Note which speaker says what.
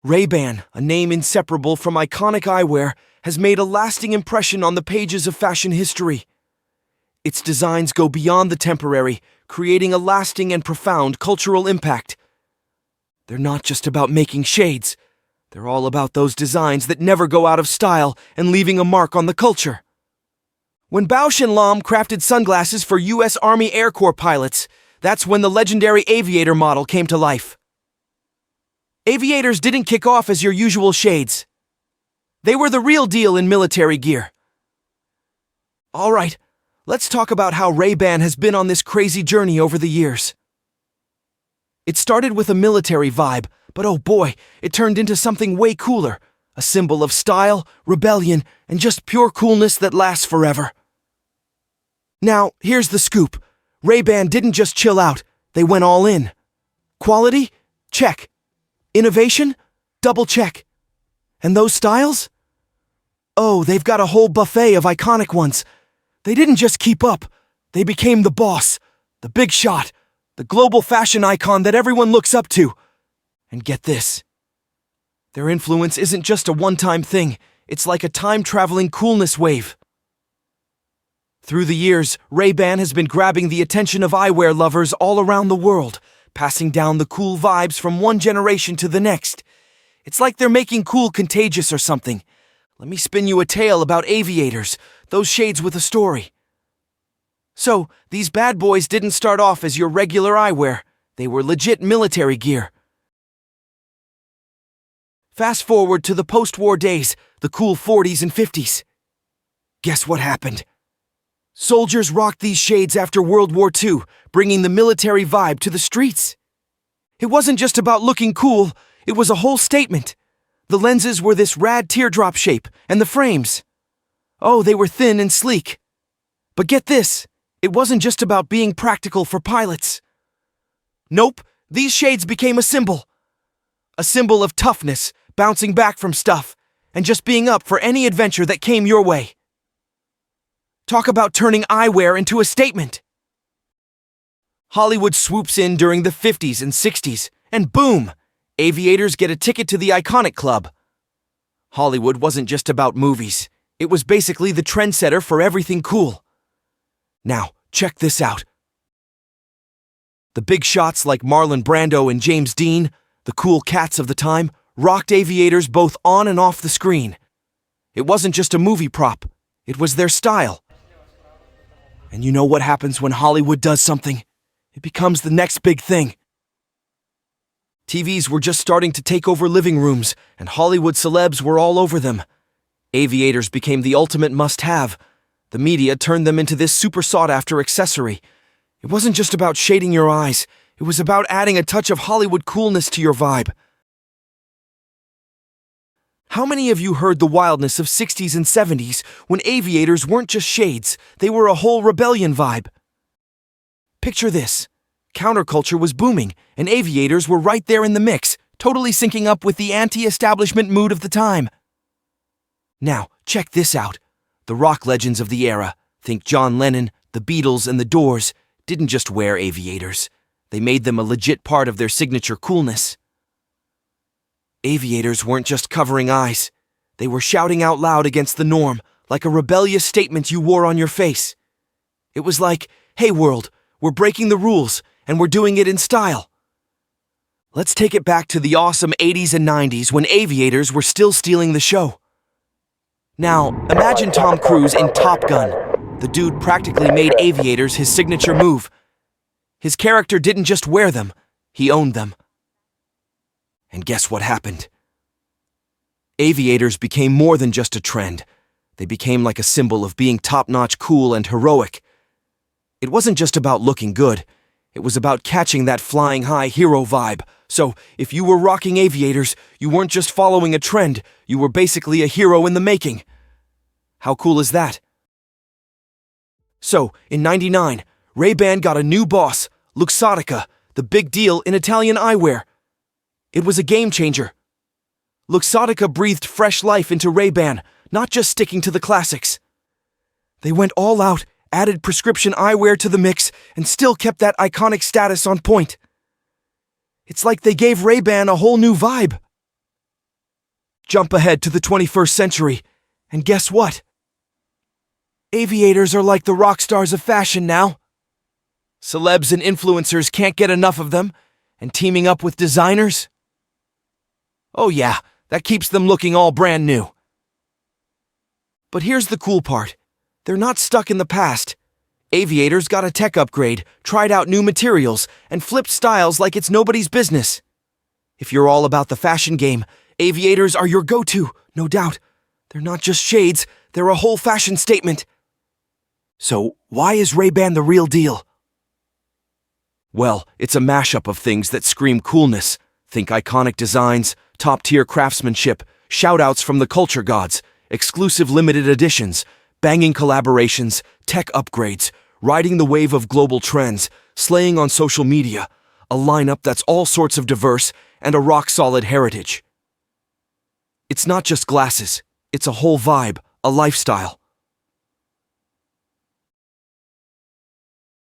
Speaker 1: Ray-Ban, a name inseparable from iconic eyewear, has made a lasting impression on the pages of fashion history. Its designs go beyond the temporary, creating a lasting and profound cultural impact. They're not just about making shades. They're all about those designs that never go out of style and leaving a mark on the culture. When Bausch & Lomb crafted sunglasses for U.S. Army Air Corps pilots, that's when the legendary aviator model came to life. Aviators didn't kick off as your usual shades. They were the real deal in military gear. All right, let's talk about how Ray-Ban has been on this crazy journey over the years. It started with a military vibe, but oh boy, it turned into something way cooler, a symbol of style, rebellion, and just pure coolness that lasts forever. Now, here's the scoop. Ray-Ban didn't just chill out, they went all in. Quality? Check. Innovation? Double check. And those styles? Oh, they've got a whole buffet of iconic ones. They didn't just keep up, they became the boss, the big shot, the global fashion icon that everyone looks up to. And get this. Their influence isn't just a one-time thing, it's like a time-traveling coolness wave. Through the years, Ray-Ban has been grabbing the attention of eyewear lovers all around the world, passing down the cool vibes from one generation to the next. It's like they're making cool contagious or something. Let me spin you a tale about aviators, those shades with a story. So, these bad boys didn't start off as your regular eyewear. They were legit military gear. Fast forward to the post-war days, the cool 40s and 50s. Guess what happened? Soldiers rocked these shades after World War II, bringing the military vibe to the streets. It wasn't just about looking cool, it was a whole statement. The lenses were this rad teardrop shape, and the frames. Oh, they were thin and sleek. But get this, it wasn't just about being practical for pilots. Nope, these shades became a symbol. A symbol of toughness, bouncing back from stuff, and just being up for any adventure that came your way. Talk about turning eyewear into a statement. Hollywood swoops in during the 50s and 60s, and boom, aviators get a ticket to the iconic club. Hollywood wasn't just about movies. It was basically the trendsetter for everything cool. Now, check this out. The big shots like Marlon Brando and James Dean, the cool cats of the time, rocked aviators both on and off the screen. It wasn't just a movie prop. It was their style. And you know what happens when Hollywood does something? It becomes the next big thing. TVs were just starting to take over living rooms, and Hollywood celebs were all over them. Aviators became the ultimate must-have. The media turned them into this super sought-after accessory. It wasn't just about shading your eyes. It was about adding a touch of Hollywood coolness to your vibe. How many of you heard the wildness of 60s and 70s when aviators weren't just shades, they were a whole rebellion vibe? Picture this. Counterculture was booming, and aviators were right there in the mix, totally syncing up with the anti-establishment mood of the time. Now, check this out. The rock legends of the era, think John Lennon, the Beatles, and the Doors, didn't just wear aviators. They made them a legit part of their signature coolness. Aviators weren't just covering eyes. They were shouting out loud against the norm, like a rebellious statement you wore on your face. It was like, hey world, we're breaking the rules, and we're doing it in style. Let's take it back to the awesome 80s and 90s when aviators were still stealing the show. Now, imagine Tom Cruise in Top Gun. The dude practically made aviators his signature move. His character didn't just wear them, he owned them. And guess what happened? Aviators became more than just a trend. They became like a symbol of being top-notch cool and heroic. It wasn't just about looking good. It was about catching that flying high hero vibe. So, if you were rocking aviators, you weren't just following a trend, you were basically a hero in the making. How cool is that? So, in '99, Ray-Ban got a new boss, Luxottica, the big deal in Italian eyewear. It was a game changer. Luxottica breathed fresh life into Ray-Ban, not just sticking to the classics. They went all out, added prescription eyewear to the mix, and still kept that iconic status on point. It's like they gave Ray-Ban a whole new vibe. Jump ahead to the 21st century, and guess what? Aviators are like the rock stars of fashion now. Celebs and influencers can't get enough of them, and teaming up with designers? Oh yeah, that keeps them looking all brand new. But here's the cool part. They're not stuck in the past. Aviators got a tech upgrade, tried out new materials, and flipped styles like it's nobody's business. If you're all about the fashion game, aviators are your go-to, no doubt. They're not just shades, they're a whole fashion statement. So, why is Ray-Ban the real deal? Well, it's a mashup of things that scream coolness. Think iconic designs, top-tier craftsmanship, shout-outs from the culture gods, exclusive limited editions, banging collaborations, tech upgrades, riding the wave of global trends, slaying on social media, a lineup that's all sorts of diverse, and a rock-solid heritage. It's not just glasses, it's a whole vibe, a lifestyle.